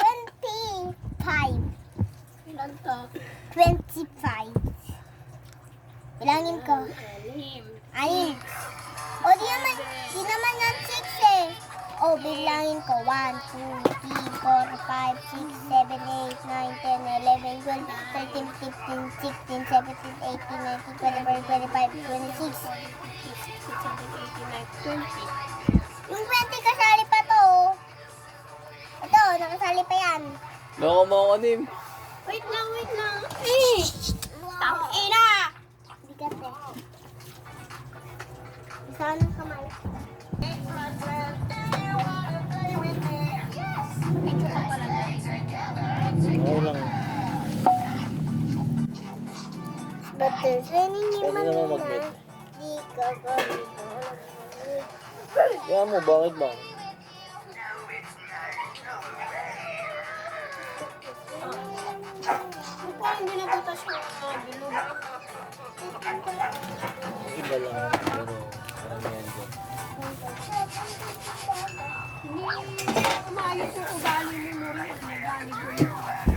25. Ilan to? 25. Bilangin ko. Anim. Anim. O, di naman yan 6 eh. O, bilangin ko. 1, 2, 3, 4, 5, 6, 7, 8, 9, 10, 11, 12, 13, 15, 16, 17, 18, 19, 20, 25, 26. 20. Yung 20 kasali pa to. Ito, nakasali pa yan. Loko mo ako, Nim. Wait lang, wait lang. Eh! Tangina! Bigat eh. Saan ang kamay? Video ka pala na. Oo lang. But there's any Pwede naman mag-met. Di ka ba? Kaya mo, bakit ba? Baka hindi natutas yung bilog. Iba lang, pero karamihan dyan. Hindi maayos yung ugali ni Mori at ugali ko.